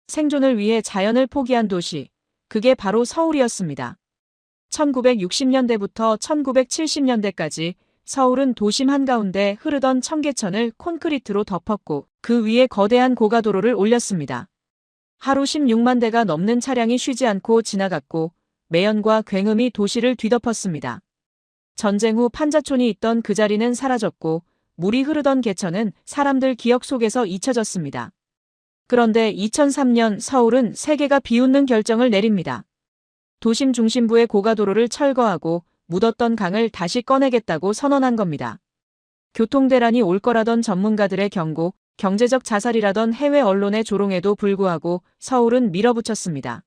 생존을 위해 자연을 포기한 도시. 그게 바로 서울이었습니다. 1960년대부터 1970년대까지 서울은 도심 한가운데 흐르던 청계천을 콘크리트로 덮었고 그 위에 거대한 고가도로를 올렸습니다. 하루 16만 대가 넘는 차량이 쉬지 않고 지나갔고 매연과 굉음이 도시를 뒤덮었습니다. 전쟁 후 판자촌이 있던 그 자리는 사라졌고 물이 흐르던 개천은 사람들 기억 속에서 잊혀졌습니다. 그런데 2003년 서울은 세계가 비웃는 결정을 내립니다. 도심 중심부의 고가도로를 철거하고 묻었던 강을 다시 꺼내겠다고 선언한 겁니다. 교통대란이 올 거라던 전문가들의 경고, 경제적 자살이라던 해외 언론의 조롱에도 불구하고 서울은 밀어붙였습니다.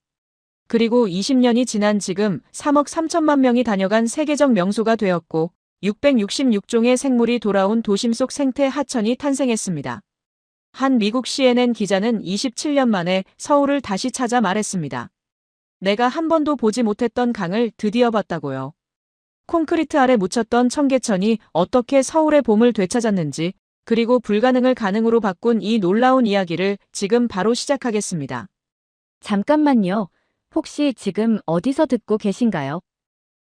그리고 20년이 지난 지금 3억 3천만 명이 다녀간 세계적 명소가 되었고 666종의 생물이 돌아온 도심 속 생태 하천이 탄생했습니다. 한 미국 CNN 기자는 27년 만에 서울을 다시 찾아 말했습니다. 내가 한 번도 보지 못했던 강을 드디어 봤다고요. 콘크리트 아래 묻혔던 청계천이 어떻게 서울의 봄을 되찾았는지, 그리고 불가능을 가능으로 바꾼 이 놀라운 이야기를 지금 바로 시작하겠습니다. 잠깐만요. 혹시 지금 어디서 듣고 계신가요?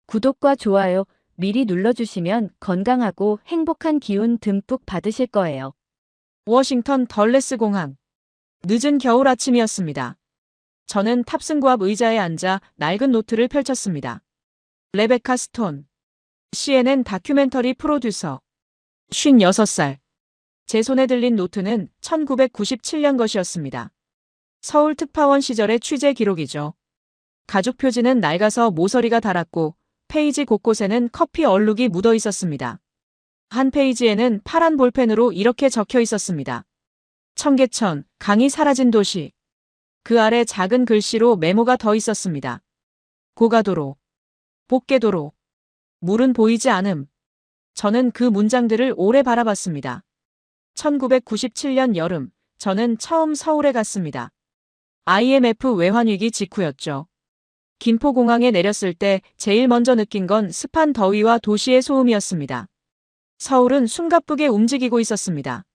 구독과 좋아요 미리 눌러주시면 건강하고 행복한 기운 듬뿍 받으실 거예요. 워싱턴 덜레스 공항. 늦은 겨울 아침이었습니다. 저는 탑승구 앞 의자에 앉아 낡은 노트를 펼쳤습니다. 레베카 스톤. CNN 다큐멘터리 프로듀서. 56살. 제 손에 들린 노트는 1997년 것이었습니다. 서울 특파원 시절의 취재 기록이죠. 가죽 표지는 낡아서 모서리가 닳았고 페이지 곳곳에는 커피 얼룩이 묻어 있었습니다. 한 페이지에는 파란 볼펜으로 이렇게 적혀 있었습니다. 청계천, 강이 사라진 도시. 그 아래 작은 글씨로 메모가 더 있었습니다. 고가도로, 복개도로, 물은 보이지 않음. 저는 그 문장들을 오래 바라봤습니다. 1997년 여름, 저는 처음 서울에 갔습니다. IMF 외환위기 직후였죠. 김포공항에 내렸을 때 제일 먼저 느낀 건 습한 더위와 도시의 소음이었습니다. 서울은 숨가쁘게 움직이고 있었습니다.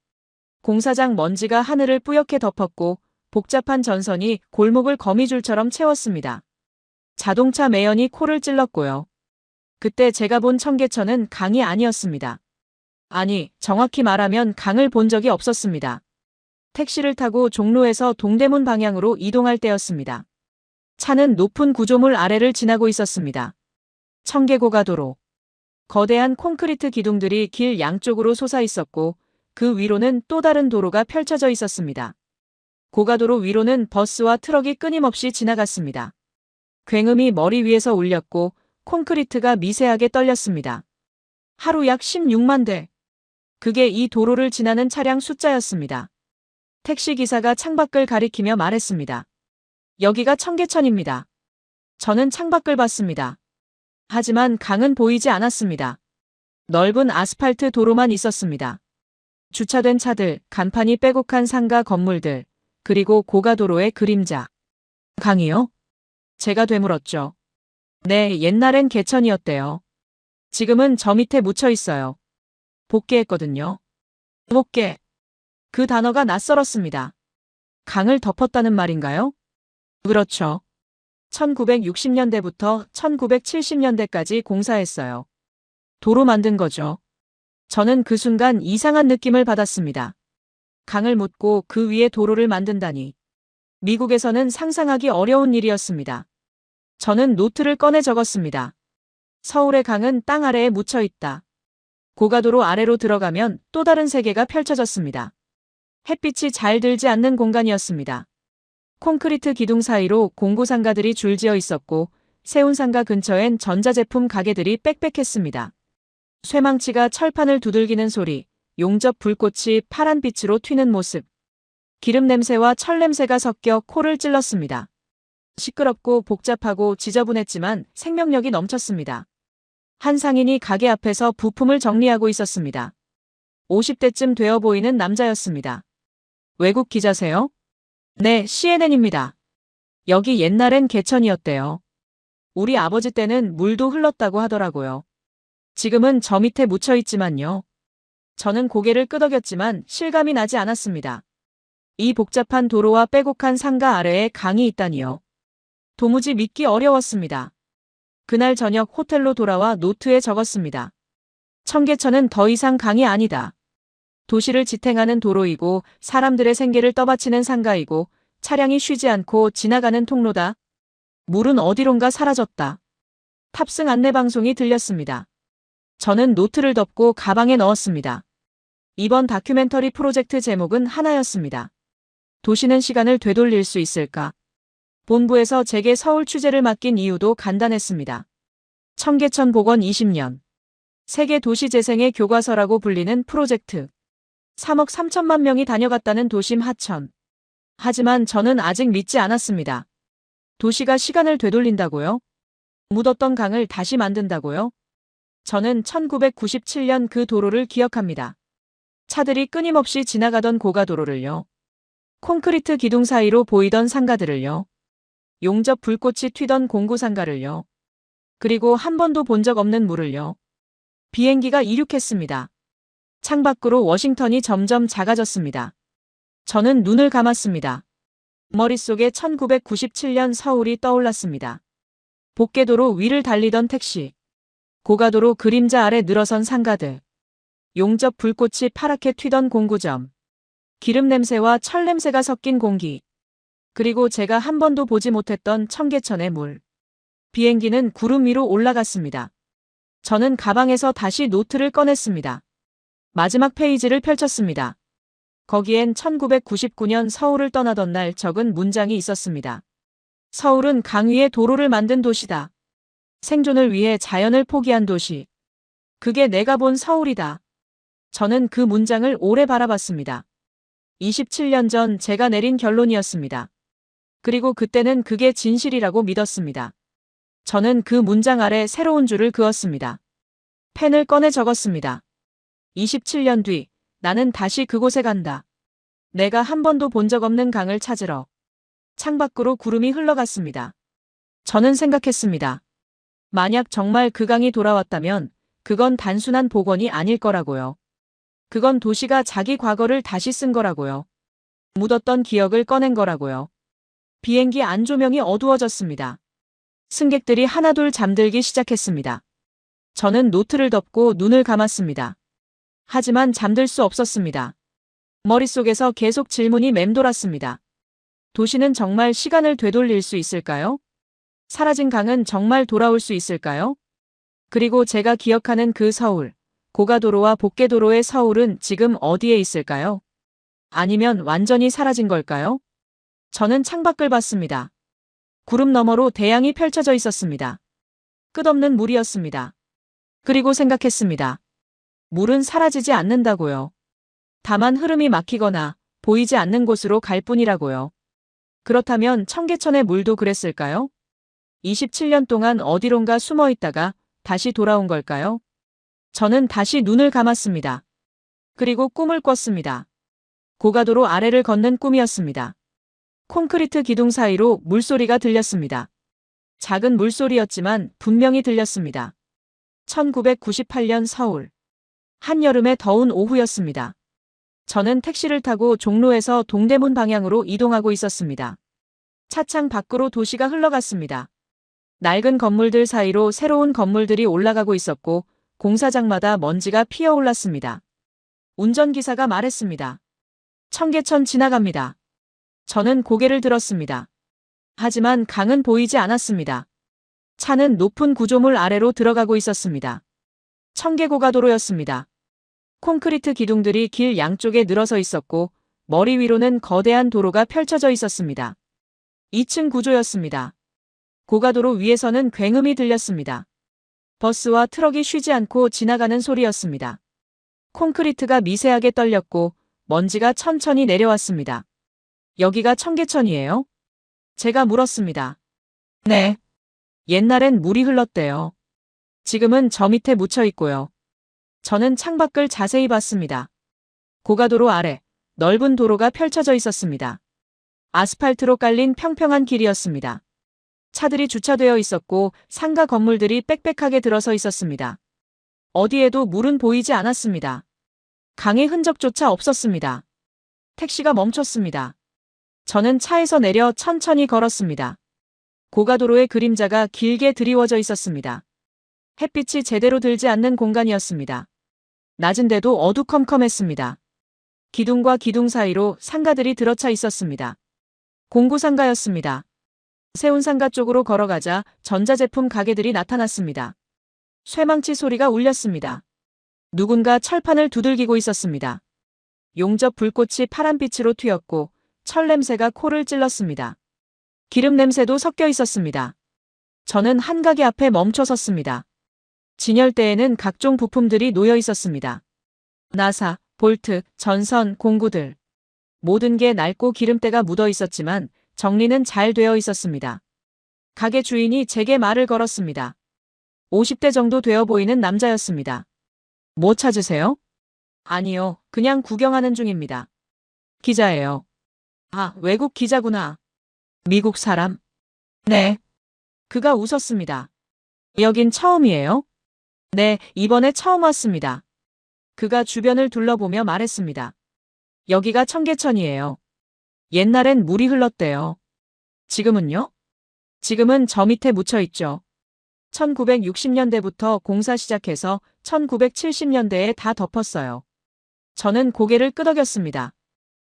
공사장 먼지가 하늘을 뿌옇게 덮었고 복잡한 전선이 골목을 거미줄처럼 채웠습니다. 자동차 매연이 코를 찔렀고요. 그때 제가 본 청계천은 강이 아니었습니다. 아니, 정확히 말하면 강을 본 적이 없었습니다. 택시를 타고 종로에서 동대문 방향으로 이동할 때였습니다. 차는 높은 구조물 아래를 지나고 있었습니다. 청계고가도로. 거대한 콘크리트 기둥들이 길 양쪽으로 솟아 있었고 그 위로는 또 다른 도로가 펼쳐져 있었습니다. 고가도로 위로는 버스와 트럭이 끊임없이 지나갔습니다. 굉음이 머리 위에서 울렸고 콘크리트가 미세하게 떨렸습니다. 하루 약 16만 대. 그게 이 도로를 지나는 차량 숫자였습니다. 택시기사가 창밖을 가리키며 말했습니다. 여기가 청계천입니다. 저는 창밖을 봤습니다. 하지만 강은 보이지 않았습니다. 넓은 아스팔트 도로만 있었습니다. 주차된 차들, 간판이 빼곡한 상가 건물들, 그리고 고가도로의 그림자. 강이요? 제가 되물었죠. 네, 옛날엔 개천이었대요. 지금은 저 밑에 묻혀 있어요. 복개했거든요. 복개. 그 단어가 낯설었습니다. 강을 덮었다는 말인가요? 그렇죠. 1960년대부터 1970년대까지 공사했어요. 도로 만든 거죠. 저는 그 순간 이상한 느낌을 받았습니다. 강을 묻고 그 위에 도로를 만든다니. 미국에서는 상상하기 어려운 일이었습니다. 저는 노트를 꺼내 적었습니다. 서울의 강은 땅 아래에 묻혀 있다. 고가도로 아래로 들어가면 또 다른 세계가 펼쳐졌습니다. 햇빛이 잘 들지 않는 공간이었습니다. 콘크리트 기둥 사이로 공구상가들이 줄지어 있었고 세운상가 근처엔 전자제품 가게들이 빽빽했습니다. 쇠망치가 철판을 두들기는 소리, 용접 불꽃이 파란빛으로 튀는 모습. 기름 냄새와 철 냄새가 섞여 코를 찔렀습니다. 시끄럽고 복잡하고 지저분했지만 생명력이 넘쳤습니다. 한 상인이 가게 앞에서 부품을 정리하고 있었습니다. 50대쯤 되어 보이는 남자였습니다. 외국 기자세요? 네, CNN입니다. 여기 옛날엔 개천이었대요. 우리 아버지 때는 물도 흘렀다고 하더라고요. 지금은 저 밑에 묻혀 있지만요. 저는 고개를 끄덕였지만 실감이 나지 않았습니다. 이 복잡한 도로와 빼곡한 상가 아래에 강이 있다니요. 도무지 믿기 어려웠습니다. 그날 저녁 호텔로 돌아와 노트에 적었습니다. 청계천은 더 이상 강이 아니다. 도시를 지탱하는 도로이고 사람들의 생계를 떠받치는 상가이고 차량이 쉬지 않고 지나가는 통로다. 물은 어디론가 사라졌다. 탑승 안내방송이 들렸습니다. 저는 노트를 덮고 가방에 넣었습니다. 이번 다큐멘터리 프로젝트 제목은 하나였습니다. 도시는 시간을 되돌릴 수 있을까? 본부에서 제게 서울 취재를 맡긴 이유도 간단했습니다. 청계천 복원 20년. 세계 도시 재생의 교과서라고 불리는 프로젝트. 3억 3천만 명이 다녀갔다는 도심 하천. 하지만 저는 아직 믿지 않았습니다. 도시가 시간을 되돌린다고요? 묻었던 강을 다시 만든다고요? 저는 1997년 그 도로를 기억합니다. 차들이 끊임없이 지나가던 고가도로를요. 콘크리트 기둥 사이로 보이던 상가들을요. 용접 불꽃이 튀던 공구상가를요. 그리고 한 번도 본 적 없는 물을요. 비행기가 이륙했습니다. 창밖으로 워싱턴이 점점 작아졌습니다. 저는 눈을 감았습니다. 머릿속에 1997년 서울이 떠올랐습니다. 복개도로 위를 달리던 택시. 고가도로 그림자 아래 늘어선 상가들. 용접 불꽃이 파랗게 튀던 공구점. 기름 냄새와 철 냄새가 섞인 공기. 그리고 제가 한 번도 보지 못했던 청계천의 물. 비행기는 구름 위로 올라갔습니다. 저는 가방에서 다시 노트를 꺼냈습니다. 마지막 페이지를 펼쳤습니다. 거기엔 1999년 서울을 떠나던 날 적은 문장이 있었습니다. 서울은 강 위에 도로를 만든 도시다. 생존을 위해 자연을 포기한 도시. 그게 내가 본 서울이다. 저는 그 문장을 오래 바라봤습니다. 27년 전 제가 내린 결론이었습니다. 그리고 그때는 그게 진실이라고 믿었습니다. 저는 그 문장 아래 새로운 줄을 그었습니다. 펜을 꺼내 적었습니다. 27년 뒤, 나는 다시 그곳에 간다. 내가 한 번도 본 적 없는 강을 찾으러. 창밖으로 구름이 흘러갔습니다. 저는 생각했습니다. 만약 정말 그 강이 돌아왔다면 그건 단순한 복원이 아닐 거라고요. 그건 도시가 자기 과거를 다시 쓴 거라고요. 묻었던 기억을 꺼낸 거라고요. 비행기 안조명이 어두워졌습니다. 승객들이 하나둘 잠들기 시작했습니다. 저는 노트를 덮고 눈을 감았습니다. 하지만 잠들 수 없었습니다. 머릿속에서 계속 질문이 맴돌았습니다. 도시는 정말 시간을 되돌릴 수 있을까요? 사라진 강은 정말 돌아올 수 있을까요? 그리고 제가 기억하는 그 서울, 고가도로와 복개도로의 서울은 지금 어디에 있을까요? 아니면 완전히 사라진 걸까요? 저는 창밖을 봤습니다. 구름 너머로 대양이 펼쳐져 있었습니다. 끝없는 물이었습니다. 그리고 생각했습니다. 물은 사라지지 않는다고요. 다만 흐름이 막히거나 보이지 않는 곳으로 갈 뿐이라고요. 그렇다면 청계천의 물도 그랬을까요? 27년 동안 어디론가 숨어 있다가 다시 돌아온 걸까요? 저는 다시 눈을 감았습니다. 그리고 꿈을 꿨습니다. 고가도로 아래를 걷는 꿈이었습니다. 콘크리트 기둥 사이로 물소리가 들렸습니다. 작은 물소리였지만 분명히 들렸습니다. 1998년 서울. 한여름의 더운 오후였습니다. 저는 택시를 타고 종로에서 동대문 방향으로 이동하고 있었습니다. 차창 밖으로 도시가 흘러갔습니다. 낡은 건물들 사이로 새로운 건물들이 올라가고 있었고 공사장마다 먼지가 피어올랐습니다. 운전기사가 말했습니다. 청계천 지나갑니다. 저는 고개를 들었습니다. 하지만 강은 보이지 않았습니다. 차는 높은 구조물 아래로 들어가고 있었습니다. 청계고가도로였습니다. 콘크리트 기둥들이 길 양쪽에 늘어서 있었고 머리 위로는 거대한 도로가 펼쳐져 있었습니다. 2층 구조였습니다. 고가도로 위에서는 굉음이 들렸습니다. 버스와 트럭이 쉬지 않고 지나가는 소리였습니다. 콘크리트가 미세하게 떨렸고 먼지가 천천히 내려왔습니다. 여기가 청계천이에요? 제가 물었습니다. 네. 옛날엔 물이 흘렀대요. 지금은 저 밑에 묻혀 있고요. 저는 창밖을 자세히 봤습니다. 고가도로 아래 넓은 도로가 펼쳐져 있었습니다. 아스팔트로 깔린 평평한 길이었습니다. 차들이 주차되어 있었고 상가 건물들이 빽빽하게 들어서 있었습니다. 어디에도 물은 보이지 않았습니다. 강의 흔적조차 없었습니다. 택시가 멈췄습니다. 저는 차에서 내려 천천히 걸었습니다. 고가도로의 그림자가 길게 드리워져 있었습니다. 햇빛이 제대로 들지 않는 공간이었습니다. 낮은데도 어두컴컴했습니다. 기둥과 기둥 사이로 상가들이 들어차 있었습니다. 공구상가였습니다. 세운상가 쪽으로 걸어가자 전자제품 가게들이 나타났습니다. 쇠망치 소리가 울렸습니다. 누군가 철판을 두들기고 있었습니다. 용접 불꽃이 파란빛으로 튀었고 철 냄새가 코를 찔렀습니다. 기름 냄새도 섞여 있었습니다. 저는 한 가게 앞에 멈춰 섰습니다. 진열대에는 각종 부품들이 놓여 있었습니다. 나사, 볼트, 전선, 공구들. 모든 게 낡고 기름때가 묻어 있었지만 정리는 잘 되어 있었습니다. 가게 주인이 제게 말을 걸었습니다. 50대 정도 되어 보이는 남자였습니다. 뭐 찾으세요? 아니요, 그냥 구경하는 중입니다. 기자예요. 아, 외국 기자구나. 미국 사람? 네. 그가 웃었습니다. 여긴 처음이에요? 네, 이번에 처음 왔습니다. 그가 주변을 둘러보며 말했습니다. 여기가 청계천이에요. 옛날엔 물이 흘렀대요. 지금은요? 지금은 저 밑에 묻혀 있죠. 1960년대부터 공사 시작해서 1970년대에 다 덮었어요. 저는 고개를 끄덕였습니다.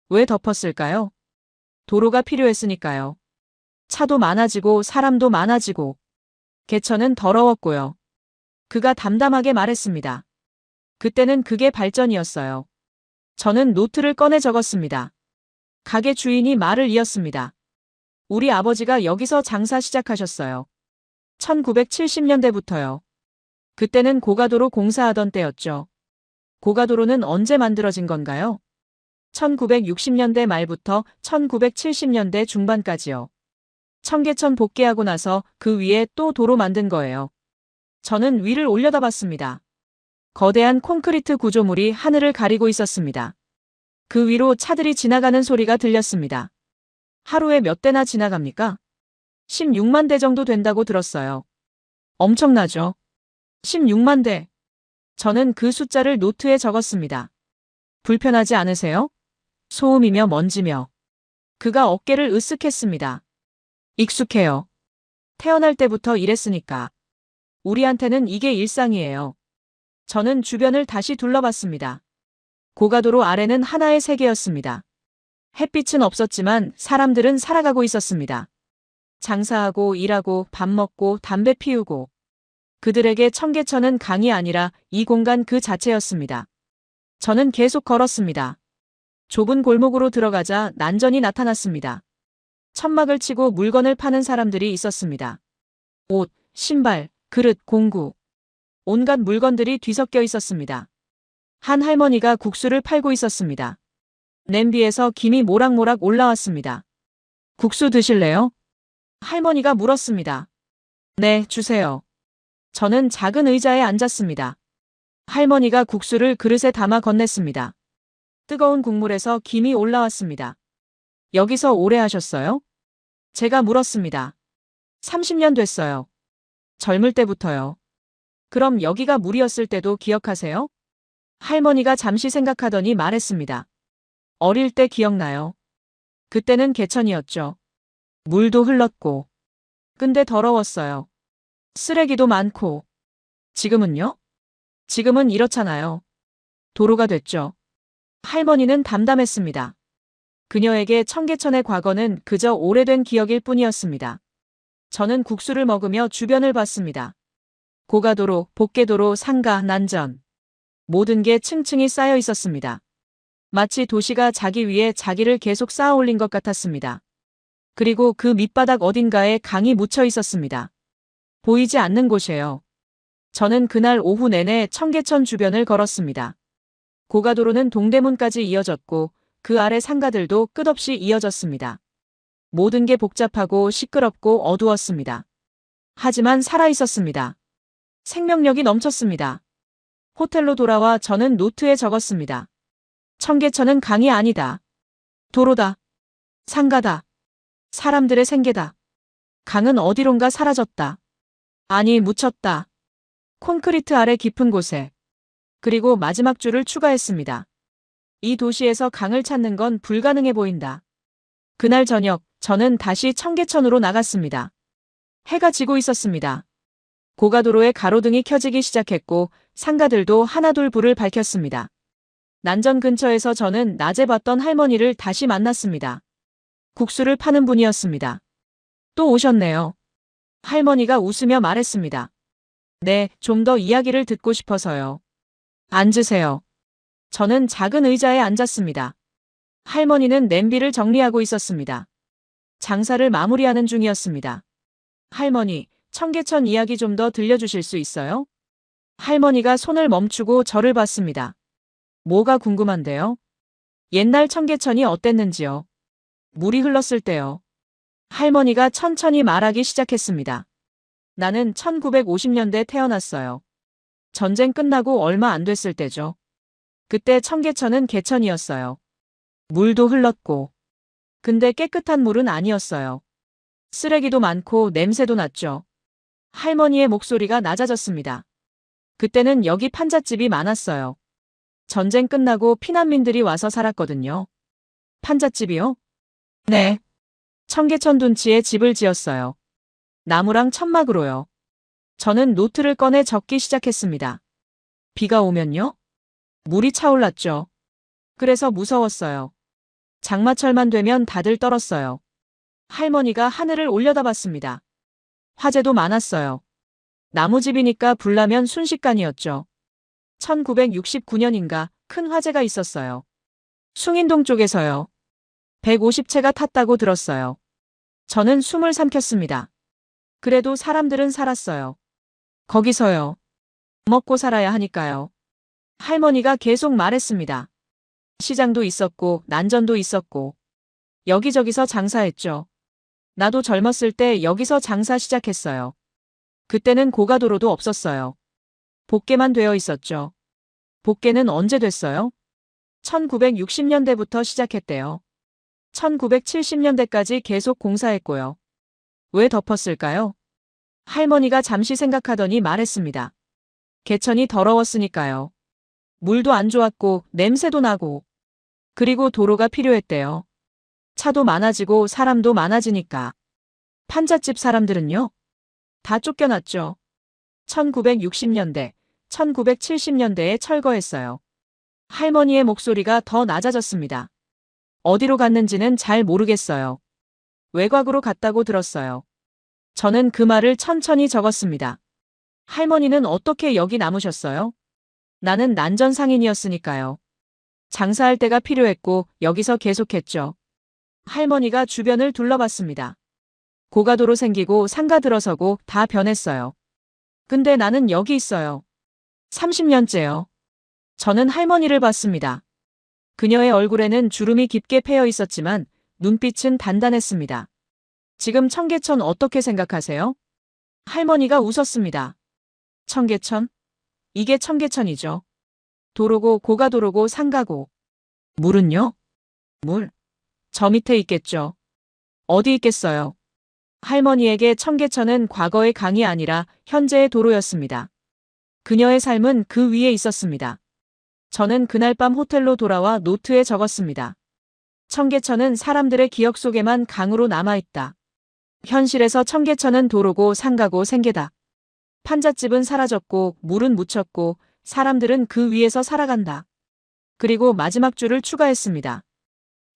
왜 덮었을까요? 도로가 필요했으니까요. 차도 많아지고 사람도 많아지고. 개천은 더러웠고요. 그가 담담하게 말했습니다. 그때는 그게 발전이었어요. 저는 노트를 꺼내 적었습니다. 가게 주인이 말을 이었습니다. 우리 아버지가 여기서 장사 시작하셨어요. 1970년대부터요. 그때는 고가도로 공사하던 때였죠. 고가도로는 언제 만들어진 건가요? 1960년대 말부터 1970년대 중반까지요. 청계천 복개하고 나서 그 위에 또 도로 만든 거예요. 저는 위를 올려다봤습니다. 거대한 콘크리트 구조물이 하늘을 가리고 있었습니다. 그 위로 차들이 지나가는 소리가 들렸습니다. 하루에 몇 대나 지나갑니까? 16만 대 정도 된다고 들었어요. 엄청나죠? 16만 대. 저는 그 숫자를 노트에 적었습니다. 불편하지 않으세요? 소음이며 먼지며. 그가 어깨를 으쓱했습니다. 익숙해요. 태어날 때부터 이랬으니까. 우리한테는 이게 일상이에요. 저는 주변을 다시 둘러봤습니다. 고가도로 아래는 하나의 세계였습니다. 햇빛은 없었지만 사람들은 살아가고 있었습니다. 장사하고 일하고 밥 먹고 담배 피우고. 그들에게 청계천은 강이 아니라 이 공간 그 자체였습니다. 저는 계속 걸었습니다. 좁은 골목으로 들어가자 난전이 나타났습니다. 천막을 치고 물건을 파는 사람들이 있었습니다. 옷, 신발, 그릇, 공구. 온갖 물건들이 뒤섞여 있었습니다. 한 할머니가 국수를 팔고 있었습니다. 냄비에서 김이 모락모락 올라왔습니다. 국수 드실래요? 할머니가 물었습니다. 네, 주세요. 저는 작은 의자에 앉았습니다. 할머니가 국수를 그릇에 담아 건넸습니다. 뜨거운 국물에서 김이 올라왔습니다. 여기서 오래 하셨어요? 제가 물었습니다. 30년 됐어요. 젊을 때부터요. 그럼 여기가 물이었을 때도 기억하세요? 할머니가 잠시 생각하더니 말했습니다. 어릴 때 기억나요. 그때는 개천이었죠. 물도 흘렀고. 근데 더러웠어요. 쓰레기도 많고. 지금은요? 지금은 이렇잖아요. 도로가 됐죠. 할머니는 담담했습니다. 그녀에게 청계천의 과거는 그저 오래된 기억일 뿐이었습니다. 저는 국수를 먹으며 주변을 봤습니다. 고가도로, 복개도로, 상가, 난전. 모든 게 층층이 쌓여 있었습니다. 마치 도시가 자기 위에 자기를 계속 쌓아 올린 것 같았습니다. 그리고 그 밑바닥 어딘가에 강이 묻혀 있었습니다. 보이지 않는 곳이에요. 저는 그날 오후 내내 청계천 주변을 걸었습니다. 고가도로는 동대문까지 이어졌고 그 아래 상가들도 끝없이 이어졌습니다. 모든 게 복잡하고 시끄럽고 어두웠습니다. 하지만 살아있었습니다. 생명력이 넘쳤습니다. 호텔로 돌아와 저는 노트에 적었습니다. 청계천은 강이 아니다. 도로다. 상가다. 사람들의 생계다. 강은 어디론가 사라졌다. 아니, 묻혔다. 콘크리트 아래 깊은 곳에. 그리고 마지막 줄을 추가했습니다. 이 도시에서 강을 찾는 건 불가능해 보인다. 그날 저녁, 저는 다시 청계천으로 나갔습니다. 해가 지고 있었습니다. 고가도로에 가로등이 켜지기 시작했고 상가들도 하나둘 불을 밝혔습니다. 난전 근처에서 저는 낮에 봤던 할머니를 다시 만났습니다. 국수를 파는 분이었습니다. 또 오셨네요. 할머니가 웃으며 말했습니다. 네, 좀 더 이야기를 듣고 싶어서요. 앉으세요. 저는 작은 의자에 앉았습니다. 할머니는 냄비를 정리하고 있었습니다. 장사를 마무리하는 중이었습니다. 할머니, 청계천 이야기 좀 더 들려주실 수 있어요? 할머니가 손을 멈추고 저를 봤습니다. 뭐가 궁금한데요? 옛날 청계천이 어땠는지요? 물이 흘렀을 때요. 할머니가 천천히 말하기 시작했습니다. 나는 1950년대 태어났어요. 전쟁 끝나고 얼마 안 됐을 때죠. 그때 청계천은 개천이었어요. 물도 흘렀고. 근데 깨끗한 물은 아니었어요. 쓰레기도 많고 냄새도 났죠. 할머니의 목소리가 낮아졌습니다. 그때는 여기 판잣집이 많았어요. 전쟁 끝나고 피난민들이 와서 살았거든요. 판잣집이요? 네. 청계천 둔치에 집을 지었어요. 나무랑 천막으로요. 저는 노트를 꺼내 적기 시작했습니다. 비가 오면요? 물이 차올랐죠. 그래서 무서웠어요. 장마철만 되면 다들 떨었어요. 할머니가 하늘을 올려다봤습니다. 화재도 많았어요. 나무집이니까 불나면 순식간이었죠. 1969년인가 큰 화재가 있었어요. 숭인동 쪽에서요. 150채가 탔다고 들었어요. 저는 숨을 삼켰습니다. 그래도 사람들은 살았어요. 거기서요. 먹고 살아야 하니까요. 할머니가 계속 말했습니다. 시장도 있었고 난전도 있었고 여기저기서 장사했죠. 나도 젊었을 때 여기서 장사 시작했어요. 그때는 고가도로도 없었어요. 복개만 되어 있었죠. 복개는 언제 됐어요? 1960년대부터 시작했대요. 1970년대까지 계속 공사했고요. 왜 덮었을까요? 할머니가 잠시 생각하더니 말했습니다. 개천이 더러웠으니까요. 물도 안 좋았고 냄새도 나고. 그리고 도로가 필요했대요. 차도 많아지고 사람도 많아지니까. 판잣집 사람들은요? 다 쫓겨났죠. 1960년대, 1970년대에 철거했어요. 할머니의 목소리가 더 낮아졌습니다. 어디로 갔는지는 잘 모르겠어요. 외곽으로 갔다고 들었어요. 저는 그 말을 천천히 적었습니다. 할머니는 어떻게 여기 남으셨어요? 나는 난전 상인이었으니까요. 장사할 때가 필요했고 여기서 계속했죠. 할머니가 주변을 둘러봤습니다. 고가도로 생기고 상가 들어서고 다 변했어요. 근데 나는 여기 있어요. 30년째요. 저는 할머니를 봤습니다. 그녀의 얼굴에는 주름이 깊게 패여 있었지만 눈빛은 단단했습니다. 지금 청계천 어떻게 생각하세요? 할머니가 웃었습니다. 청계천? 이게 청계천이죠. 도로고 고가도로고 상가고. 물은요? 물? 저 밑에 있겠죠. 어디 있겠어요? 할머니에게 청계천은 과거의 강이 아니라 현재의 도로였습니다. 그녀의 삶은 그 위에 있었습니다. 저는 그날 밤 호텔로 돌아와 노트에 적었습니다. 청계천은 사람들의 기억 속에만 강으로 남아있다. 현실에서 청계천은 도로고 상가고 생계다. 판잣집은 사라졌고 물은 묻혔고 사람들은 그 위에서 살아간다. 그리고 마지막 줄을 추가했습니다.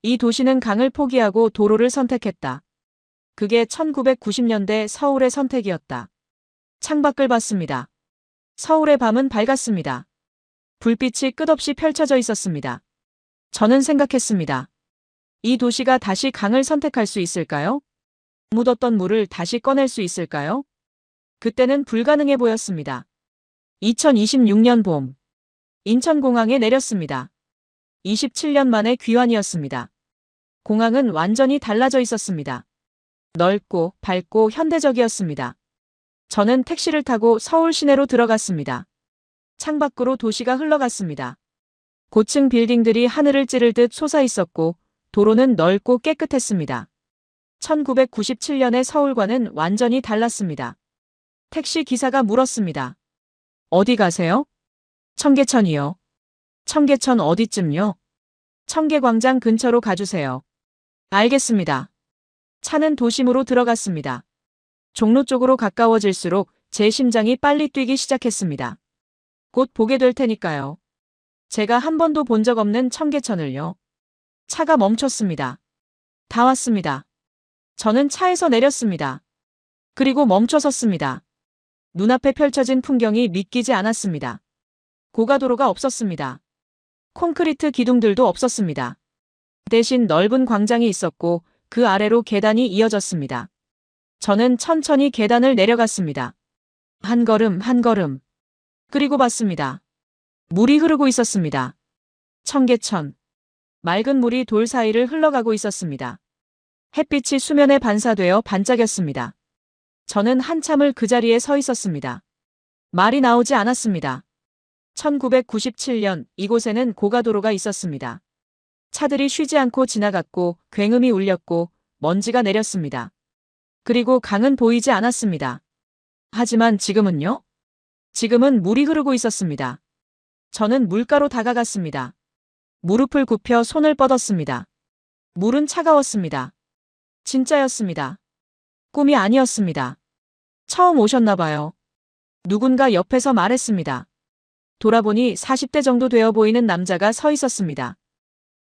이 도시는 강을 포기하고 도로를 선택했다. 그게 1990년대 서울의 선택이었다. 창밖을 봤습니다. 서울의 밤은 밝았습니다. 불빛이 끝없이 펼쳐져 있었습니다. 저는 생각했습니다. 이 도시가 다시 강을 선택할 수 있을까요? 묻었던 물을 다시 꺼낼 수 있을까요? 그때는 불가능해 보였습니다. 2026년 봄. 인천공항에 내렸습니다. 27년 만에 귀환이었습니다. 공항은 완전히 달라져 있었습니다. 넓고 밝고 현대적이었습니다. 저는 택시를 타고 서울 시내로 들어갔습니다. 창밖으로 도시가 흘러갔습니다. 고층 빌딩들이 하늘을 찌를 듯 솟아 있었고 도로는 넓고 깨끗했습니다. 1997년의 서울과는 완전히 달랐습니다. 택시 기사가 물었습니다. 어디 가세요? 청계천이요. 청계천 어디쯤요? 청계광장 근처로 가주세요. 알겠습니다. 차는 도심으로 들어갔습니다. 종로 쪽으로 가까워질수록 제 심장이 빨리 뛰기 시작했습니다. 곧 보게 될 테니까요. 제가 한 번도 본 적 없는 청계천을요. 차가 멈췄습니다. 다 왔습니다. 저는 차에서 내렸습니다. 그리고 멈춰 섰습니다. 눈앞에 펼쳐진 풍경이 믿기지 않았습니다. 고가도로가 없었습니다. 콘크리트 기둥들도 없었습니다. 대신 넓은 광장이 있었고 그 아래로 계단이 이어졌습니다. 저는 천천히 계단을 내려갔습니다. 한 걸음 한 걸음. 그리고 봤습니다. 물이 흐르고 있었습니다. 청계천. 맑은 물이 돌 사이를 흘러가고 있었습니다. 햇빛이 수면에 반사되어 반짝였습니다. 저는 한참을 그 자리에 서 있었습니다. 말이 나오지 않았습니다. 1997년 이곳에는 고가도로가 있었습니다. 차들이 쉬지 않고 지나갔고 굉음이 울렸고 먼지가 내렸습니다. 그리고 강은 보이지 않았습니다. 하지만 지금은요? 지금은 물이 흐르고 있었습니다. 저는 물가로 다가갔습니다. 무릎을 굽혀 손을 뻗었습니다. 물은 차가웠습니다. 진짜였습니다. 꿈이 아니었습니다. 처음 오셨나 봐요. 누군가 옆에서 말했습니다. 돌아보니 40대 정도 되어 보이는 남자가 서 있었습니다.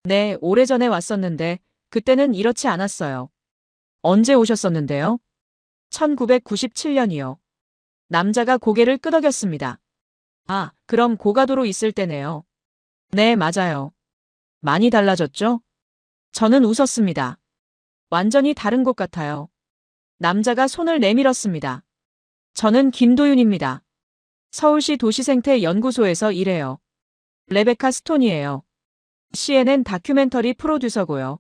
네, 오래전에 왔었는데 그때는 이렇지 않았어요. 언제 오셨었는데요? 1997년이요. 남자가 고개를 끄덕였습니다. 아, 그럼 고가도로 있을 때네요. 네, 맞아요. 많이 달라졌죠? 저는 웃었습니다. 완전히 다른 곳 같아요. 남자가 손을 내밀었습니다. 저는 김도윤입니다. 서울시 도시생태연구소에서 일해요. 레베카 스톤이에요. CNN 다큐멘터리 프로듀서고요.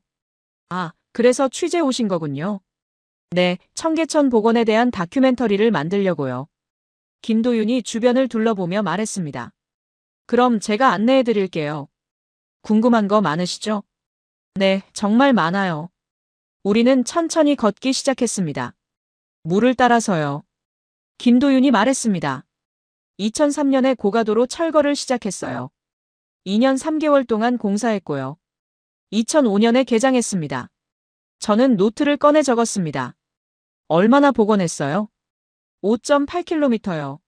아, 그래서 취재 오신 거군요. 네, 청계천 복원에 대한 다큐멘터리를 만들려고요. 김도윤이 주변을 둘러보며 말했습니다. 그럼 제가 안내해 드릴게요. 궁금한 거 많으시죠? 네, 정말 많아요. 우리는 천천히 걷기 시작했습니다. 물을 따라서요. 김도윤이 말했습니다. 2003년에 고가도로 철거를 시작했어요. 2년 3개월 동안 공사했고요. 2005년에 개장했습니다. 저는 노트를 꺼내 적었습니다. 얼마나 복원했어요? 5.8km요.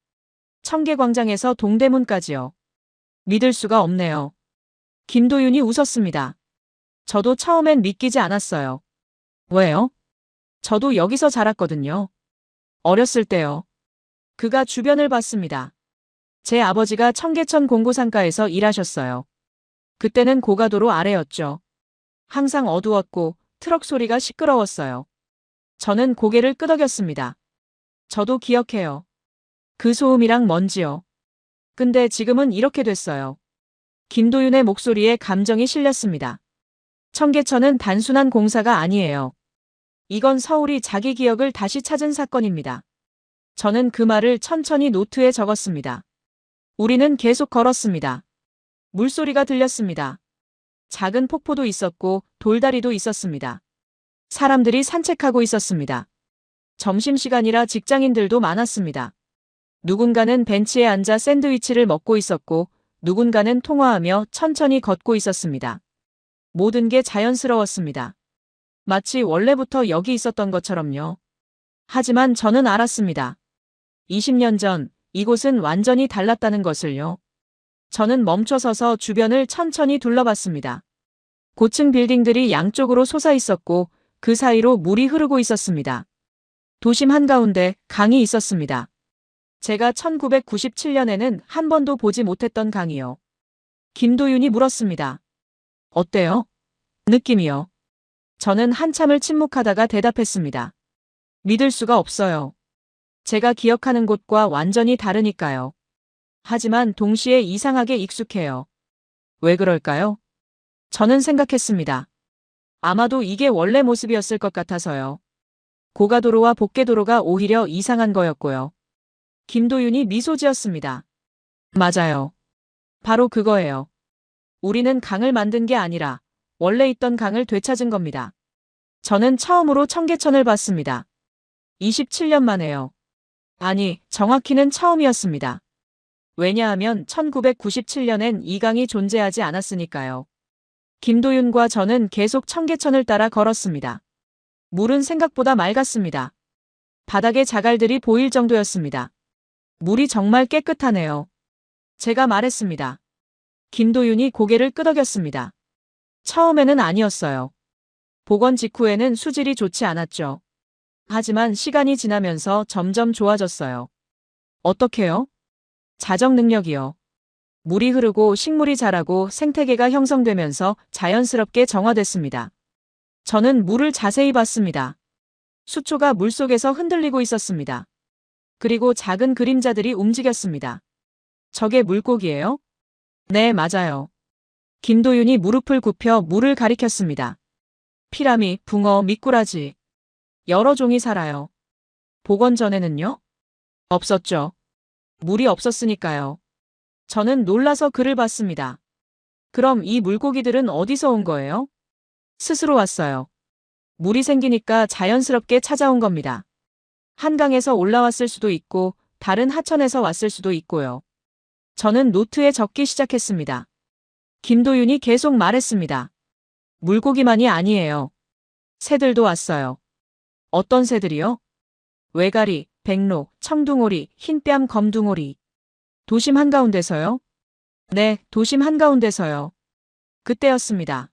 청계광장에서 동대문까지요. 믿을 수가 없네요. 김도윤이 웃었습니다. 저도 처음엔 믿기지 않았어요. 왜요? 저도 여기서 자랐거든요. 어렸을 때요. 그가 주변을 봤습니다. 제 아버지가 청계천 공구상가에서 일하셨어요. 그때는 고가도로 아래였죠. 항상 어두웠고 트럭 소리가 시끄러웠어요. 저는 고개를 끄덕였습니다. 저도 기억해요. 그 소음이랑 먼지요. 근데 지금은 이렇게 됐어요. 김도윤의 목소리에 감정이 실렸습니다. 청계천은 단순한 공사가 아니에요. 이건 서울이 자기 기억을 다시 찾은 사건입니다. 저는 그 말을 천천히 노트에 적었습니다. 우리는 계속 걸었습니다. 물소리가 들렸습니다. 작은 폭포도 있었고 돌다리도 있었습니다. 사람들이 산책하고 있었습니다. 점심시간이라 직장인들도 많았습니다. 누군가는 벤치에 앉아 샌드위치를 먹고 있었고 누군가는 통화하며 천천히 걷고 있었습니다. 모든 게 자연스러웠습니다. 마치 원래부터 여기 있었던 것처럼요. 하지만 저는 알았습니다. 20년 전 이곳은 완전히 달랐다는 것을요. 저는 멈춰서서 주변을 천천히 둘러봤습니다. 고층 빌딩들이 양쪽으로 솟아 있었고 그 사이로 물이 흐르고 있었습니다. 도심 한가운데 강이 있었습니다. 제가 1997년에는 한 번도 보지 못했던 강이요. 김도윤이 물었습니다. 어때요? 느낌이요. 저는 한참을 침묵하다가 대답했습니다. 믿을 수가 없어요. 제가 기억하는 곳과 완전히 다르니까요. 하지만 동시에 이상하게 익숙해요. 왜 그럴까요? 저는 생각했습니다. 아마도 이게 원래 모습이었을 것 같아서요. 고가도로와 복개도로가 오히려 이상한 거였고요. 김도윤이 미소 지었습니다. 맞아요. 바로 그거예요. 우리는 강을 만든 게 아니라 원래 있던 강을 되찾은 겁니다. 저는 처음으로 청계천을 봤습니다. 27년 만에요. 아니, 정확히는 처음이었습니다. 왜냐하면 1997년엔 이 강이 존재하지 않았으니까요. 김도윤과 저는 계속 청계천을 따라 걸었습니다. 물은 생각보다 맑았습니다. 바닥에 자갈들이 보일 정도였습니다. 물이 정말 깨끗하네요. 제가 말했습니다. 김도윤이 고개를 끄덕였습니다. 처음에는 아니었어요. 복원 직후에는 수질이 좋지 않았죠. 하지만 시간이 지나면서 점점 좋아졌어요. 어떻게요? 자정 능력이요. 물이 흐르고 식물이 자라고 생태계가 형성되면서 자연스럽게 정화됐습니다. 저는 물을 자세히 봤습니다. 수초가 물속에서 흔들리고 있었습니다. 그리고 작은 그림자들이 움직였습니다. 저게 물고기예요? 네, 맞아요. 김도윤이 무릎을 굽혀 물을 가리켰습니다. 피라미, 붕어, 미꾸라지. 여러 종이 살아요. 복원 전에는요? 없었죠. 물이 없었으니까요. 저는 놀라서 그를 봤습니다. 그럼 이 물고기들은 어디서 온 거예요? 스스로 왔어요. 물이 생기니까 자연스럽게 찾아온 겁니다. 한강에서 올라왔을 수도 있고 다른 하천에서 왔을 수도 있고요. 저는 노트에 적기 시작했습니다. 김도윤이 계속 말했습니다. 물고기만이 아니에요. 새들도 왔어요. 어떤 새들이요? 외가리, 백로, 청둥오리, 흰뺨 검둥오리. 도심 한가운데서요? 네, 도심 한가운데서요. 그때였습니다.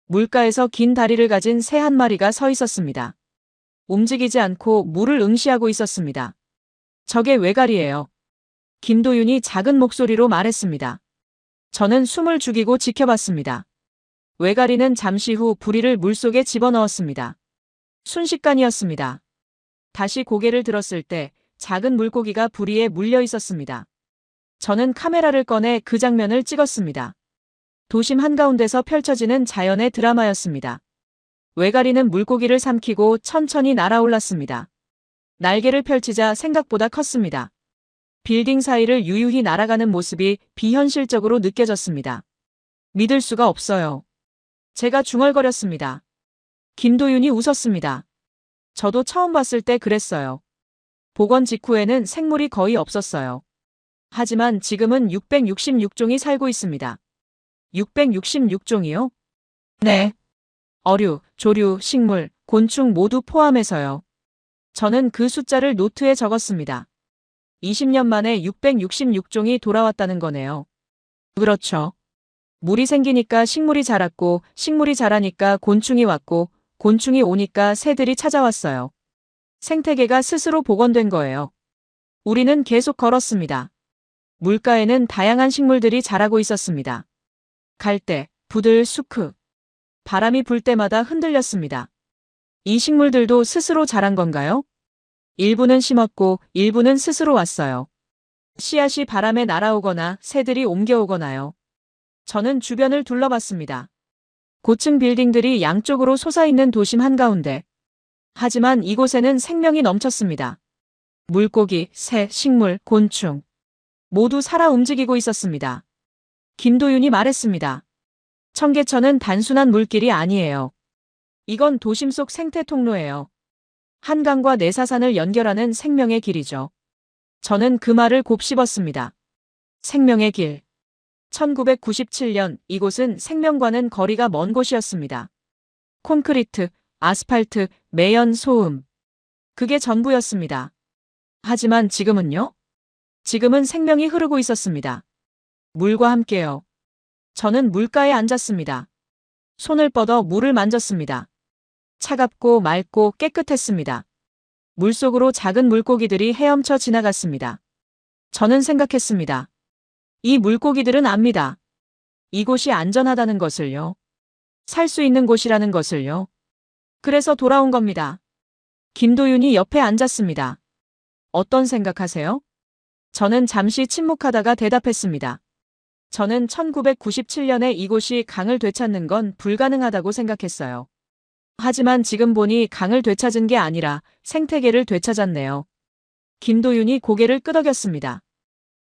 물가에서 긴 다리를 가진 새 한 마리가 서 있었습니다. 움직이지 않고 물을 응시하고 있었습니다. 저게 외가리예요. 김도윤이 작은 목소리로 말했습니다. 저는 숨을 죽이고 지켜봤습니다. 외가리는 잠시 후 부리를 물속에 집어넣었습니다. 순식간이었습니다. 다시 고개를 들었을 때 작은 물고기가 부리에 물려 있었습니다. 저는 카메라를 꺼내 그 장면을 찍었습니다. 도심 한가운데서 펼쳐지는 자연의 드라마였습니다. 외가리는 물고기를 삼키고 천천히 날아올랐습니다. 날개를 펼치자 생각보다 컸습니다. 빌딩 사이를 유유히 날아가는 모습이 비현실적으로 느껴졌습니다. 믿을 수가 없어요. 제가 중얼거렸습니다. 김도윤이 웃었습니다. 저도 처음 봤을 때 그랬어요. 복원 직후에는 생물이 거의 없었어요. 하지만 지금은 666종이 살고 있습니다. 666종이요? 네. 어류, 조류, 식물, 곤충 모두 포함해서요. 저는 그 숫자를 노트에 적었습니다. 20년 만에 666종이 돌아왔다는 거네요. 그렇죠. 물이 생기니까 식물이 자랐고, 식물이 자라니까 곤충이 왔고, 곤충이 오니까 새들이 찾아왔어요. 생태계가 스스로 복원된 거예요. 우리는 계속 걸었습니다. 물가에는 다양한 식물들이 자라고 있었습니다. 갈대, 부들, 수크. 바람이 불 때마다 흔들렸습니다. 이 식물들도 스스로 자란 건가요? 일부는 심었고 일부는 스스로 왔어요. 씨앗이 바람에 날아오거나 새들이 옮겨오거나요. 저는 주변을 둘러봤습니다. 고층 빌딩들이 양쪽으로 솟아있는 도심 한가운데. 하지만 이곳에는 생명이 넘쳤습니다. 물고기, 새, 식물, 곤충. 모두 살아 움직이고 있었습니다. 김도윤이 말했습니다. 청계천은 단순한 물길이 아니에요. 이건 도심 속 생태 통로예요. 한강과 내사산을 연결하는 생명의 길이죠. 저는 그 말을 곱씹었습니다. 생명의 길. 1997년 이곳은 생명과는 거리가 먼 곳이었습니다. 콘크리트, 아스팔트, 매연, 소음. 그게 전부였습니다. 하지만 지금은요? 지금은 생명이 흐르고 있었습니다. 물과 함께요. 저는 물가에 앉았습니다. 손을 뻗어 물을 만졌습니다. 차갑고 맑고 깨끗했습니다. 물속으로 작은 물고기들이 헤엄쳐 지나갔습니다. 저는 생각했습니다. 이 물고기들은 압니다. 이곳이 안전하다는 것을요. 살 수 있는 곳이라는 것을요. 그래서 돌아온 겁니다. 김도윤이 옆에 앉았습니다. 어떤 생각하세요? 저는 잠시 침묵하다가 대답했습니다. 저는 1997년에 이곳이 강을 되찾는 건 불가능하다고 생각했어요. 하지만 지금 보니 강을 되찾은 게 아니라 생태계를 되찾았네요. 김도윤이 고개를 끄덕였습니다.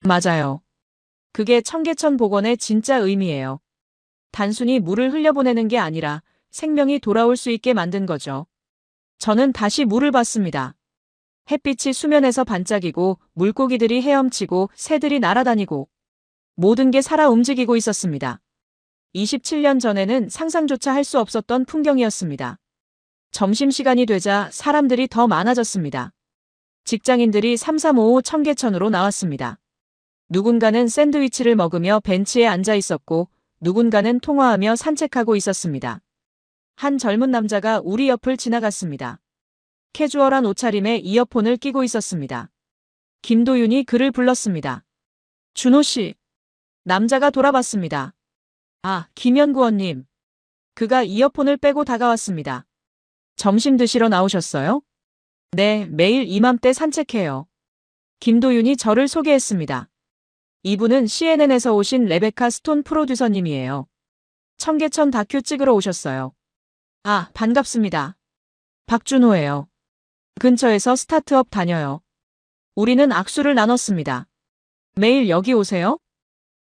맞아요. 그게 청계천 복원의 진짜 의미예요. 단순히 물을 흘려보내는 게 아니라 생명이 돌아올 수 있게 만든 거죠. 저는 다시 물을 봤습니다. 햇빛이 수면에서 반짝이고 물고기들이 헤엄치고 새들이 날아다니고 모든 게 살아 움직이고 있었습니다. 27년 전에는 상상조차 할 수 없었던 풍경이었습니다. 점심시간이 되자 사람들이 더 많아졌습니다. 직장인들이 3355 청계천으로 나왔습니다. 누군가는 샌드위치를 먹으며 벤치에 앉아 있었고 누군가는 통화하며 산책하고 있었습니다. 한 젊은 남자가 우리 옆을 지나갔습니다. 캐주얼한 옷차림에 이어폰을 끼고 있었습니다. 김도윤이 그를 불렀습니다. 준호 씨. 남자가 돌아봤습니다. 아, 김연구원님. 그가 이어폰을 빼고 다가왔습니다. 점심 드시러 나오셨어요? 네, 매일 이맘때 산책해요. 김도윤이 저를 소개했습니다. 이분은 CNN에서 오신 레베카 스톤 프로듀서님이에요. 청계천 다큐 찍으러 오셨어요. 아, 반갑습니다. 박준호예요. 근처에서 스타트업 다녀요. 우리는 악수를 나눴습니다. 매일 여기 오세요?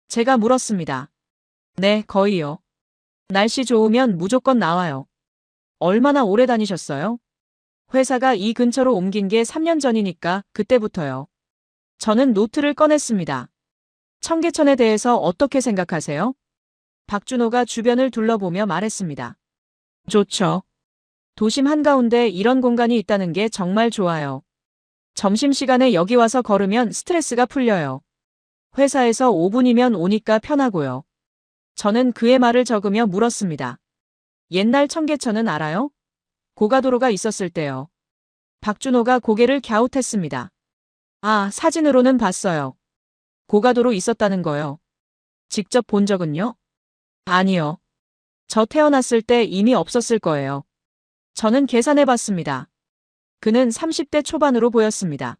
제가 물었습니다. 네, 거의요. 날씨 좋으면 무조건 나와요. 얼마나 오래 다니셨어요? 회사가 이 근처로 옮긴 게 3년 전이니까 그때부터요. 저는 노트를 꺼냈습니다. 청계천에 대해서 어떻게 생각하세요? 박준호가 주변을 둘러보며 말했습니다. 좋죠. 도심 한가운데 이런 공간이 있다는 게 정말 좋아요. 점심시간에 여기 와서 걸으면 스트레스가 풀려요. 회사에서 5분이면 오니까 편하고요. 저는 그의 말을 적으며 물었습니다. 옛날 청계천은 알아요? 고가도로가 있었을 때요. 박준호가 고개를 갸웃했습니다. 아, 사진으로는 봤어요. 고가도로 있었다는 거요. 직접 본 적은요? 아니요. 저 태어났을 때 이미 없었을 거예요. 저는 계산해 봤습니다. 그는 30대 초반으로 보였습니다.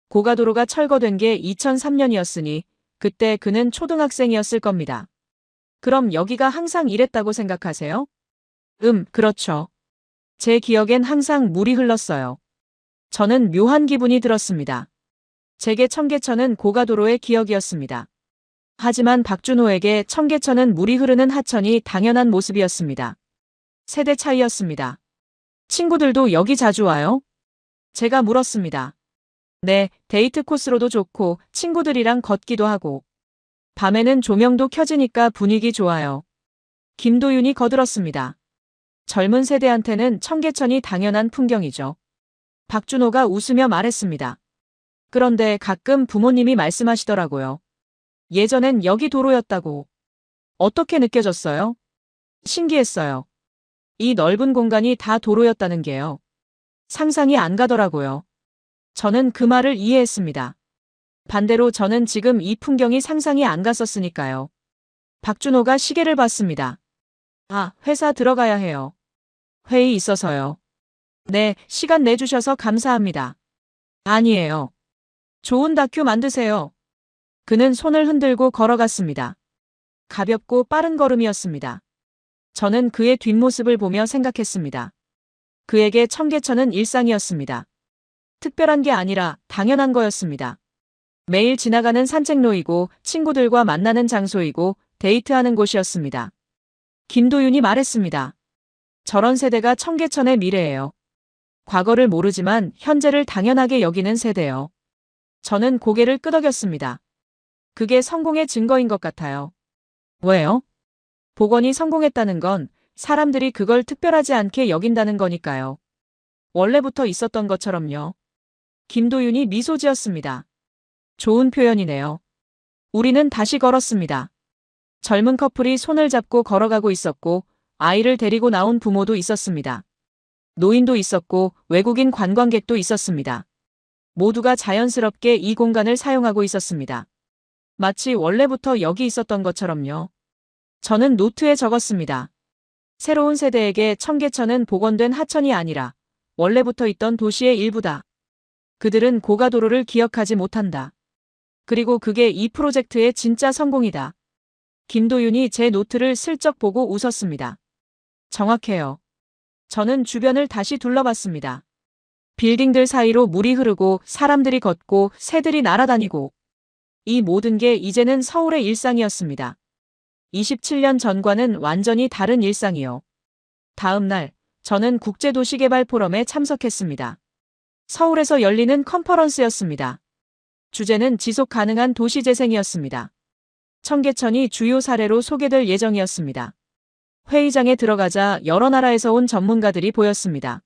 고가도로가 철거된 게 2003년이었으니 그때 그는 초등학생이었을 겁니다. 그럼 여기가 항상 이랬다고 생각하세요? 그렇죠. 제 기억엔 항상 물이 흘렀어요. 저는 묘한 기분이 들었습니다. 제게 청계천은 고가도로의 기억이었습니다. 하지만 박준호에게 청계천은 물이 흐르는 하천이 당연한 모습이었습니다. 세대 차이였습니다. 친구들도 여기 자주 와요? 제가 물었습니다. 네, 데이트 코스로도 좋고 친구들이랑 걷기도 하고. 밤에는 조명도 켜지니까 분위기 좋아요. 김도윤이 거들었습니다. 젊은 세대한테는 청계천이 당연한 풍경이죠. 박준호가 웃으며 말했습니다. 그런데 가끔 부모님이 말씀하시더라고요. 예전엔 여기 도로였다고. 어떻게 느껴졌어요? 신기했어요. 이 넓은 공간이 다 도로였다는 게요. 상상이 안 가더라고요. 저는 그 말을 이해했습니다. 반대로 저는 지금 이 풍경이 상상이 안 갔었으니까요. 박준호가 시계를 봤습니다. 아, 회사 들어가야 해요. 회의 있어서요. 네, 시간 내주셔서 감사합니다. 아니에요. 좋은 다큐 만드세요. 그는 손을 흔들고 걸어갔습니다. 가볍고 빠른 걸음이었습니다. 저는 그의 뒷모습을 보며 생각했습니다. 그에게 청계천은 일상이었습니다. 특별한 게 아니라 당연한 거였습니다. 매일 지나가는 산책로이고 친구들과 만나는 장소이고 데이트하는 곳이었습니다. 김도윤이 말했습니다. 저런 세대가 청계천의 미래예요. 과거를 모르지만 현재를 당연하게 여기는 세대요. 저는 고개를 끄덕였습니다. 그게 성공의 증거인 것 같아요. 왜요? 복원이 성공했다는 건 사람들이 그걸 특별하지 않게 여긴다는 거니까요. 원래부터 있었던 것처럼요. 김도윤이 미소 지었습니다. 좋은 표현이네요. 우리는 다시 걸었습니다. 젊은 커플이 손을 잡고 걸어가고 있었고 아이를 데리고 나온 부모도 있었습니다. 노인도 있었고 외국인 관광객도 있었습니다. 모두가 자연스럽게 이 공간을 사용하고 있었습니다. 마치 원래부터 여기 있었던 것처럼요. 저는 노트에 적었습니다. 새로운 세대에게 청계천은 복원된 하천이 아니라 원래부터 있던 도시의 일부다. 그들은 고가도로를 기억하지 못한다. 그리고 그게 이 프로젝트의 진짜 성공이다. 김도윤이 제 노트를 슬쩍 보고 웃었습니다. 정확해요. 저는 주변을 다시 둘러봤습니다. 빌딩들 사이로 물이 흐르고 사람들이 걷고 새들이 날아다니고 이 모든 게 이제는 서울의 일상이었습니다. 27년 전과는 완전히 다른 일상이요. 다음 날 저는 국제도시개발 포럼에 참석했습니다. 서울에서 열리는 컨퍼런스였습니다. 주제는 지속 가능한 도시재생이었습니다. 청계천이 주요 사례로 소개될 예정이었습니다. 회의장에 들어가자 여러 나라에서 온 전문가들이 보였습니다.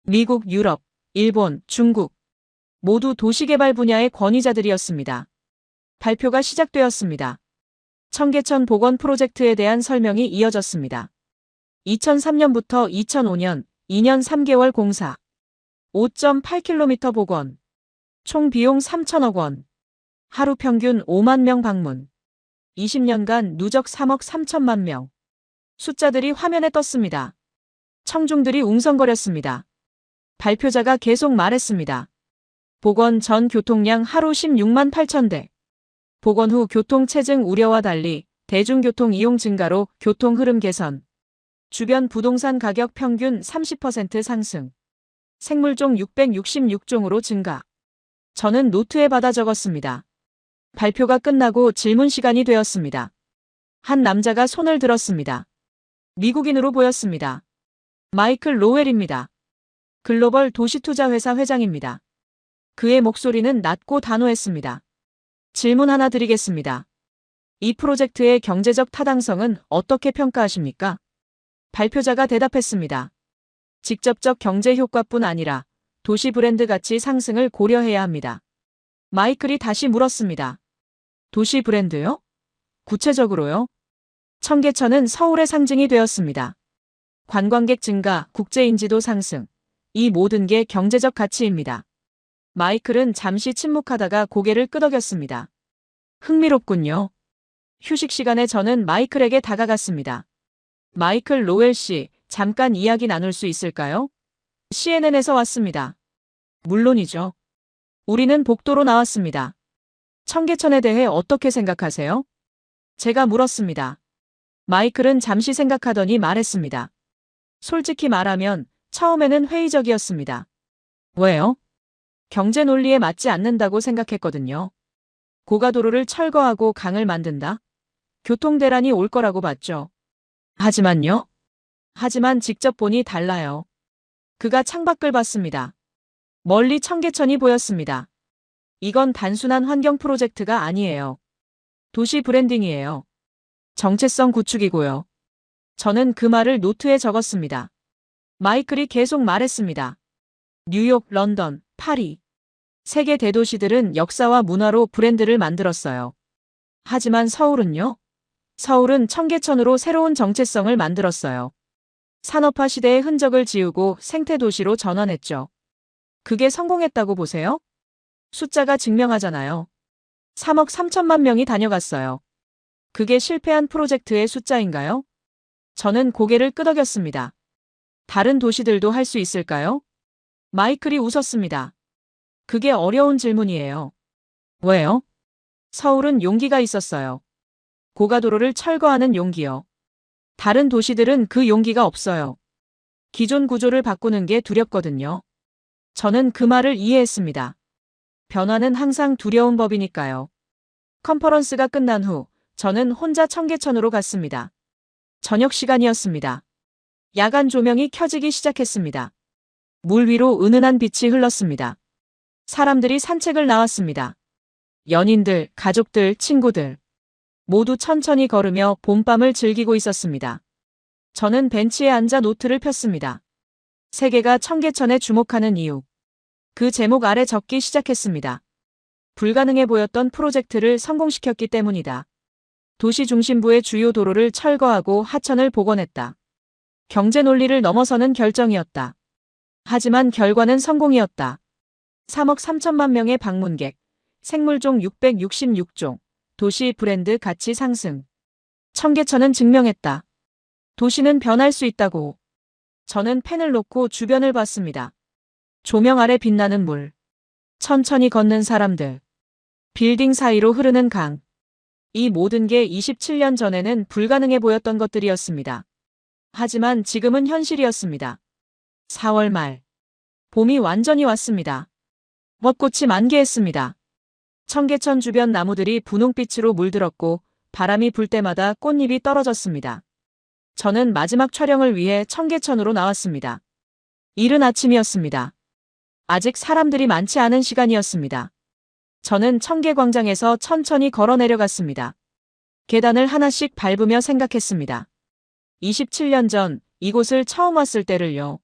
미국, 유럽, 일본, 중국 모두 도시개발 분야의 권위자들이었습니다. 발표가 시작되었습니다. 청계천 복원 프로젝트에 대한 설명이 이어졌습니다. 2003년부터 2005년 2년 3개월 공사 5.8km 복원 총 비용 3천억 원 하루 평균 5만 명 방문 20년간 누적 3억 3천만 명 숫자들이 화면에 떴습니다. 청중들이 웅성거렸습니다. 발표자가 계속 말했습니다. 복원 전 교통량 하루 16만 8천 대. 복원 후 교통체증 우려와 달리 대중교통 이용 증가로 교통 흐름 개선. 주변 부동산 가격 평균 30% 상승. 생물종 666종으로 증가. 저는 노트에 받아 적었습니다. 발표가 끝나고 질문 시간이 되었습니다. 한 남자가 손을 들었습니다. 미국인으로 보였습니다. 마이클 로웰입니다. 글로벌 도시투자회사 회장입니다. 그의 목소리는 낮고 단호했습니다. 질문 하나 드리겠습니다. 이 프로젝트의 경제적 타당성은 어떻게 평가하십니까? 발표자가 대답했습니다. 직접적 경제 효과뿐 아니라 도시 브랜드 가치 상승을 고려해야 합니다. 마이클이 다시 물었습니다. 도시 브랜드요? 구체적으로요? 청계천은 서울의 상징이 되었습니다. 관광객 증가, 국제 인지도 상승. 이 모든 게 경제적 가치입니다. 마이클은 잠시 침묵하다가 고개를 끄덕였습니다. 흥미롭군요. 휴식 시간에 저는 마이클에게 다가갔습니다. 마이클 로웰 씨, 잠깐 이야기 나눌 수 있을까요? CNN에서 왔습니다. 물론이죠. 우리는 복도로 나왔습니다. 청계천에 대해 어떻게 생각하세요? 제가 물었습니다. 마이클은 잠시 생각하더니 말했습니다. 솔직히 말하면 처음에는 회의적이었습니다. 왜요? 경제 논리에 맞지 않는다고 생각했거든요. 고가도로를 철거하고 강을 만든다? 교통대란이 올 거라고 봤죠. 하지만 직접 보니 달라요. 그가 창밖을 봤습니다. 멀리 청계천이 보였습니다. 이건 단순한 환경 프로젝트가 아니에요. 도시 브랜딩이에요. 정체성 구축이고요. 저는 그 말을 노트에 적었습니다. 마이클이 계속 말했습니다. 뉴욕, 런던, 파리. 세계 대도시들은 역사와 문화로 브랜드를 만들었어요. 하지만 서울은요? 서울은 청계천으로 새로운 정체성을 만들었어요. 산업화 시대의 흔적을 지우고 생태도시로 전환했죠. 그게 성공했다고 보세요? 숫자가 증명하잖아요. 3억 3천만 명이 다녀갔어요. 그게 실패한 프로젝트의 숫자인가요? 저는 고개를 끄덕였습니다. 다른 도시들도 할 수 있을까요? 마이클이 웃었습니다. 그게 어려운 질문이에요. 왜요? 서울은 용기가 있었어요. 고가도로를 철거하는 용기요. 다른 도시들은 그 용기가 없어요. 기존 구조를 바꾸는 게 두렵거든요. 저는 그 말을 이해했습니다. 변화는 항상 두려운 법이니까요. 컨퍼런스가 끝난 후 저는 혼자 청계천으로 갔습니다. 저녁 시간이었습니다. 야간 조명이 켜지기 시작했습니다. 물 위로 은은한 빛이 흘렀습니다. 사람들이 산책을 나왔습니다. 연인들, 가족들, 친구들. 모두 천천히 걸으며 봄밤을 즐기고 있었습니다. 저는 벤치에 앉아 노트를 폈습니다. 세계가 청계천에 주목하는 이유. 그 제목 아래 적기 시작했습니다. 불가능해 보였던 프로젝트를 성공시켰기 때문이다. 도시 중심부의 주요 도로를 철거하고 하천을 복원했다. 경제 논리를 넘어서는 결정이었다. 하지만 결과는 성공이었다. 3억 3천만 명의 방문객, 생물종 666종, 도시 브랜드 가치 상승. 청계천은 증명했다. 도시는 변할 수 있다고. 저는 펜을 놓고 주변을 봤습니다. 조명 아래 빛나는 물. 천천히 걷는 사람들. 빌딩 사이로 흐르는 강. 이 모든 게 27년 전에는 불가능해 보였던 것들이었습니다. 하지만 지금은 현실이었습니다. 4월 말. 봄이 완전히 왔습니다. 벚꽃이 만개했습니다. 청계천 주변 나무들이 분홍빛으로 물들었고 바람이 불 때마다 꽃잎이 떨어졌습니다. 저는 마지막 촬영을 위해 청계천으로 나왔습니다. 이른 아침이었습니다. 아직 사람들이 많지 않은 시간이었습니다. 저는 청계광장에서 천천히 걸어 내려갔습니다. 계단을 하나씩 밟으며 생각했습니다. 27년 전 이곳을 처음 왔을 때를요.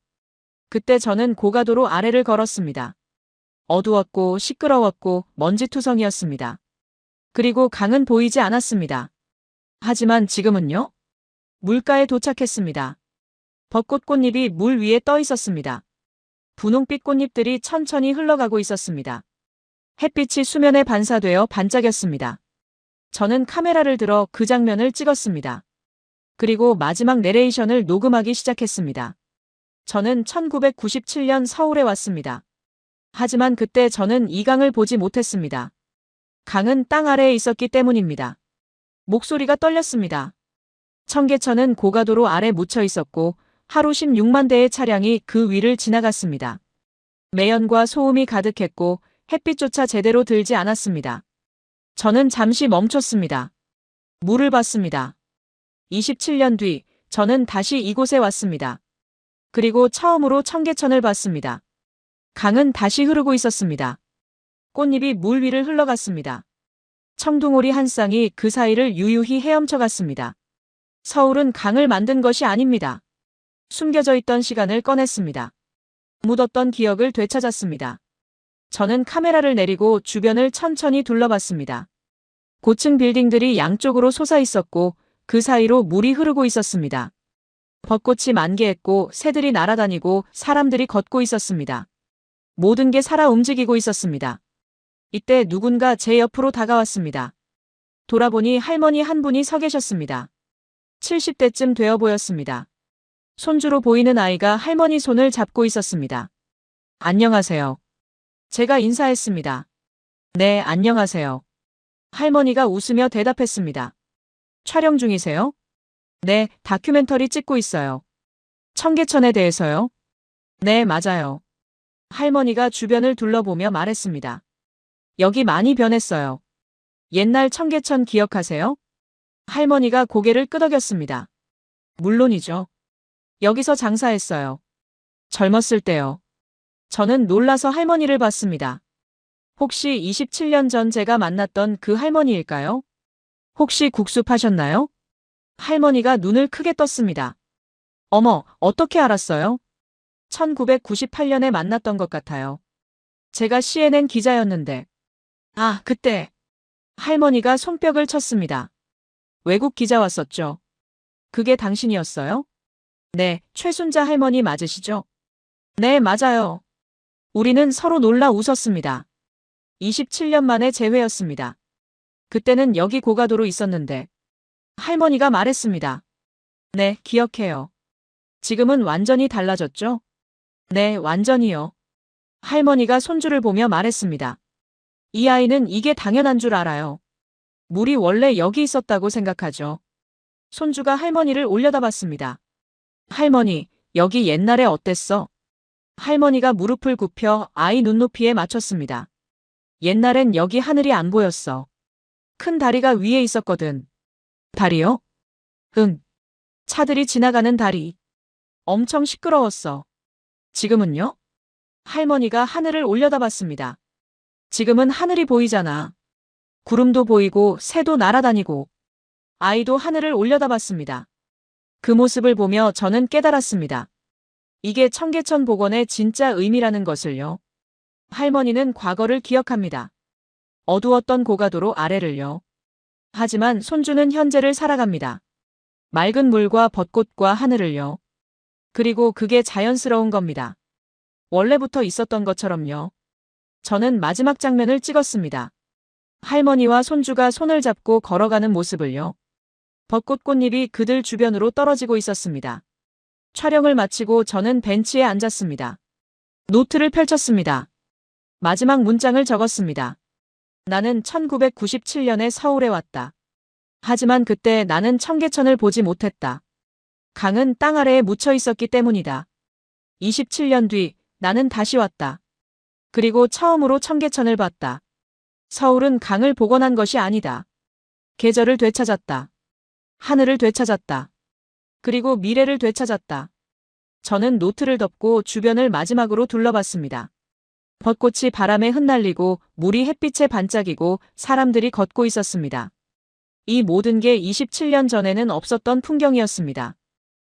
그때 저는 고가도로 아래를 걸었습니다. 어두웠고 시끄러웠고 먼지투성이었습니다. 그리고 강은 보이지 않았습니다. 하지만 지금은요? 물가에 도착했습니다. 벚꽃 꽃잎이 물 위에 떠 있었습니다. 분홍빛 꽃잎들이 천천히 흘러가고 있었습니다. 햇빛이 수면에 반사되어 반짝였습니다. 저는 카메라를 들어 그 장면을 찍었습니다. 그리고 마지막 내레이션을 녹음하기 시작했습니다. 저는 1997년 서울에 왔습니다. 하지만 그때 저는 이 강을 보지 못했습니다. 강은 땅 아래에 있었기 때문입니다. 목소리가 떨렸습니다. 청계천은 고가도로 아래 묻혀 있었고 하루 16만 대의 차량이 그 위를 지나갔습니다. 매연과 소음이 가득했고 햇빛조차 제대로 들지 않았습니다. 저는 잠시 멈췄습니다. 물을 봤습니다. 27년 뒤 저는 다시 이곳에 왔습니다. 그리고 처음으로 청계천을 봤습니다. 강은 다시 흐르고 있었습니다. 꽃잎이 물 위를 흘러갔습니다. 청둥오리 한 쌍이 그 사이를 유유히 헤엄쳐 갔습니다. 서울은 강을 만든 것이 아닙니다. 숨겨져 있던 시간을 꺼냈습니다. 묻었던 기억을 되찾았습니다. 저는 카메라를 내리고 주변을 천천히 둘러봤습니다. 고층 빌딩들이 양쪽으로 솟아 있었고 그 사이로 물이 흐르고 있었습니다. 벚꽃이 만개했고 새들이 날아다니고 사람들이 걷고 있었습니다. 모든 게 살아 움직이고 있었습니다. 이때 누군가 제 옆으로 다가왔습니다. 돌아보니 할머니 한 분이 서 계셨습니다. 70대쯤 되어 보였습니다. 손주로 보이는 아이가 할머니 손을 잡고 있었습니다. 안녕하세요. 제가 인사했습니다. 네, 안녕하세요. 할머니가 웃으며 대답했습니다. 촬영 중이세요? 네, 다큐멘터리 찍고 있어요. 청계천에 대해서요? 네, 맞아요. 할머니가 주변을 둘러보며 말했습니다. 여기 많이 변했어요. 옛날 청계천 기억하세요? 할머니가 고개를 끄덕였습니다. 물론이죠. 여기서 장사했어요. 젊었을 때요. 저는 놀라서 할머니를 봤습니다. 혹시 27년 전 제가 만났던 그 할머니일까요? 혹시 국수 파셨나요? 할머니가 눈을 크게 떴습니다. 어머, 어떻게 알았어요? 1998년에 만났던 것 같아요. 제가 CNN 기자였는데. 아, 그때. 할머니가 손뼉을 쳤습니다. 외국 기자 왔었죠. 그게 당신이었어요? 네, 최순자 할머니 맞으시죠? 네, 맞아요. 우리는 서로 놀라 웃었습니다. 27년 만에 재회였습니다. 그때는 여기 고가도로 있었는데. 할머니가 말했습니다. 네, 기억해요. 지금은 완전히 달라졌죠? 네, 완전히요. 할머니가 손주를 보며 말했습니다. 이 아이는 이게 당연한 줄 알아요. 물이 원래 여기 있었다고 생각하죠. 손주가 할머니를 올려다봤습니다. 할머니, 여기 옛날에 어땠어? 할머니가 무릎을 굽혀 아이 눈높이에 맞췄습니다. 옛날엔 여기 하늘이 안 보였어. 큰 다리가 위에 있었거든. 다리요? 응. 차들이 지나가는 다리. 엄청 시끄러웠어. 지금은요? 할머니가 하늘을 올려다봤습니다. 지금은 하늘이 보이잖아. 구름도 보이고 새도 날아다니고. 아이도 하늘을 올려다봤습니다. 그 모습을 보며 저는 깨달았습니다. 이게 청계천 복원의 진짜 의미라는 것을요. 할머니는 과거를 기억합니다. 어두웠던 고가도로 아래를요. 하지만 손주는 현재를 살아갑니다. 맑은 물과 벚꽃과 하늘을요. 그리고 그게 자연스러운 겁니다. 원래부터 있었던 것처럼요. 저는 마지막 장면을 찍었습니다. 할머니와 손주가 손을 잡고 걸어가는 모습을요. 벚꽃 꽃잎이 그들 주변으로 떨어지고 있었습니다. 촬영을 마치고 저는 벤치에 앉았습니다. 노트를 펼쳤습니다. 마지막 문장을 적었습니다. 나는 1997년에 서울에 왔다. 하지만 그때 나는 청계천을 보지 못했다. 강은 땅 아래에 묻혀 있었기 때문이다. 27년 뒤 나는 다시 왔다. 그리고 처음으로 청계천을 봤다. 서울은 강을 복원한 것이 아니다. 계절을 되찾았다. 하늘을 되찾았다. 그리고 미래를 되찾았다. 저는 노트를 덮고 주변을 마지막으로 둘러봤습니다. 벚꽃이 바람에 흩날리고 물이 햇빛에 반짝이고 사람들이 걷고 있었습니다. 이 모든 게 27년 전에는 없었던 풍경이었습니다.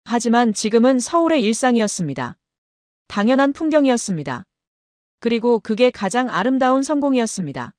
하지만 지금은 서울의 일상이었습니다. 당연한 풍경이었습니다. 그리고 그게 가장 아름다운 성공이었습니다.